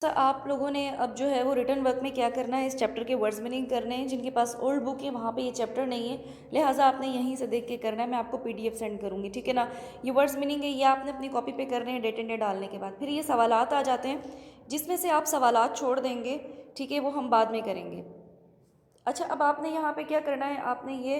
आप लोगों ने अब जो है वो रिटर्न वर्क में क्या करना है, इस चैप्टर के वर्ड्स मीनिंग करने हैं। जिनके पास ओल्ड बुक है वहाँ पे ये चैप्टर नहीं है, लिहाजा आपने यहीं से देख के करना है। मैं आपको पीडीएफ सेंड करूँगी, ठीक है ना। ये वर्ड्स मीनिंग है, ये आपने अपनी कॉपी पे करने हैं डेट एंड डे डालने के बाद। फिर ये सवालात आ जाते हैं, जिसमें से आप सवालात छोड़ देंगे, ठीक है, वो हम बाद में करेंगे। अच्छा, अब आपने यहाँ पे क्या करना है, आपने ये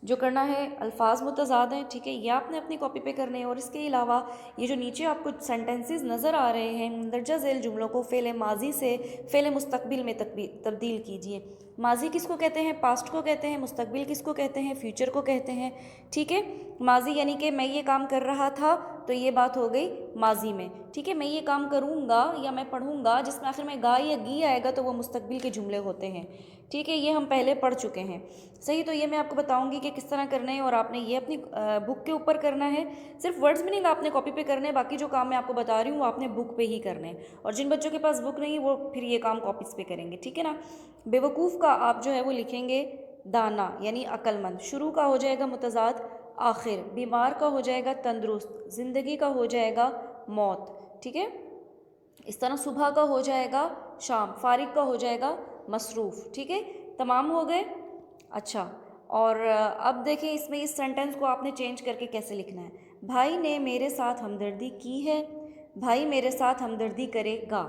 जो करना है अल्फाज मुतज़ाद हैं, ठीक है, ये आपने अपनी कॉपी पे करने हैं। और इसके अलावा ये जो नीचे आपको सेंटेंसेस नज़र आ रहे हैं, मंदरजा झेल जुमलों को फ़ेल माजी से फ़ेल मुस्तकबिल में तब्दील कीजिए। माजी किसको कहते हैं, पास्ट को कहते हैं। मुस्तकबिल किसको कहते हैं, फ्यूचर को कहते हैं, ठीक है। माजी यानी कि मैं ये काम कर रहा था, तो ये बात हो गई माजी में, ठीक है। मैं ये काम करूँगा या मैं पढ़ूँगा, जिसमें आखिर में गा या गी आएगा, तो वो मुस्तकबिल के जुमले होते हैं, ठीक है। ये हम पहले पढ़ चुके हैं, सही। तो ये मैं आपको बताऊंगी कि किस तरह करना है, और आपने ये अपनी बुक के ऊपर करना है। सिर्फ वर्ड्स मीनिंग आपने कॉपी पे करने हैं, बाकी जो काम मैं आपको बता रही हूँ वो आपने बुक पे ही करने हैं। और जिन बच्चों के पास बुक नहीं है वो फिर ये काम कॉपीज़ पे करेंगे, ठीक है ना। बेवकूफ़ का आप जो है वो लिखेंगे दाना यानी अक्लमंद। शुरू का हो जाएगा मुतज़ाद आखिर। बीमार का हो जाएगा तंदुरुस्त। ज़िंदगी का हो जाएगा मौत, ठीक है। इस तरह सुबह का हो जाएगा शाम। फारिग का हो जाएगा मसरूफ़, ठीक है। तमाम हो गए। अच्छा, और अब देखें इसमें इस सेंटेंस को आपने चेंज करके कैसे लिखना है। भाई ने मेरे साथ हमदर्दी की है, भाई मेरे साथ हमदर्दी करेगा,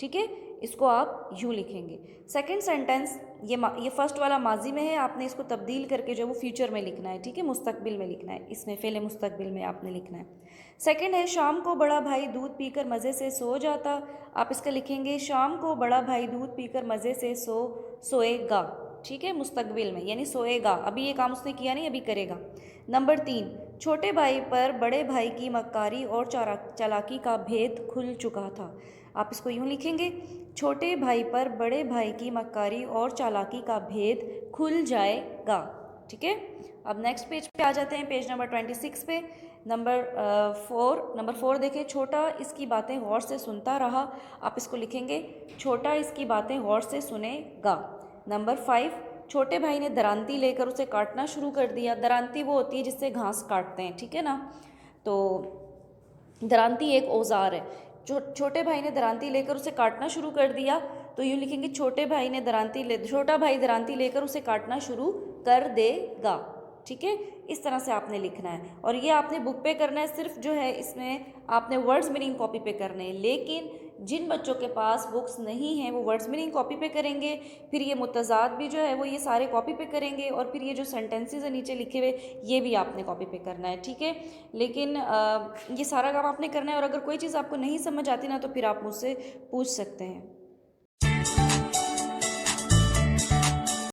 ठीक है। इसको आप यूँ लिखेंगे। सेकंड सेंटेंस ये फर्स्ट वाला माजी में है, आपने इसको तब्दील करके जो वो फ्यूचर में लिखना है, ठीक है, मुस्तकबिल में लिखना है। इसमें फ़ेल मुस्तकबिल में आपने लिखना है। सेकंड है शाम को बड़ा भाई दूध पीकर मज़े से सो जाता। आप इसका लिखेंगे शाम को बड़ा भाई दूध पीकर मज़े से सोएगा, ठीक है, मुस्तकबिल में, यानी सोएगा। अभी ये काम उसने किया नहीं, अभी करेगा। नंबर 3, छोटे भाई पर बड़े भाई की मक्कारी और चालाकी का भेद खुल चुका था। आप इसको यूँ लिखेंगे, छोटे भाई पर बड़े भाई की मक्कारी और चालाकी का भेद खुल जाएगा, ठीक है। अब नेक्स्ट पेज पे आ जाते हैं, पेज नंबर 26 पे। नंबर 4 देखें, छोटा इसकी बातें गौर से सुनता रहा। आप इसको लिखेंगे छोटा इसकी बातें गौर से सुनेगा। नंबर 5, छोटे भाई ने दरांती लेकर उसे काटना शुरू कर दिया। दरांती वो होती है जिससे घास काटते हैं, ठीक है ना। तो दरांती एक औजार है। छोटे भाई ने दरांती लेकर उसे काटना शुरू कर दिया, तो यूँ लिखेंगे छोटा भाई दरांती लेकर उसे काटना शुरू कर देगा, ठीक है। इस तरह से आपने लिखना है, और ये आपने बुक पे करना है। सिर्फ जो है इसमें आपने वर्ड्स मीनिंग कॉपी पे करने हैं, लेकिन जिन बच्चों के पास बुक्स नहीं हैं वो वर्ड्स मीनिंग कॉपी पे करेंगे। फिर ये मुतज़ाद भी जो है वो ये सारे कॉपी पे करेंगे, और फिर ये जो सेंटेंसेस है नीचे लिखे हुए ये भी आपने कॉपी पे करना है, ठीक है। लेकिन ये सारा काम आपने करना है, और अगर कोई चीज़ आपको नहीं समझ आती ना, तो फिर आप मुझसे पूछ सकते हैं।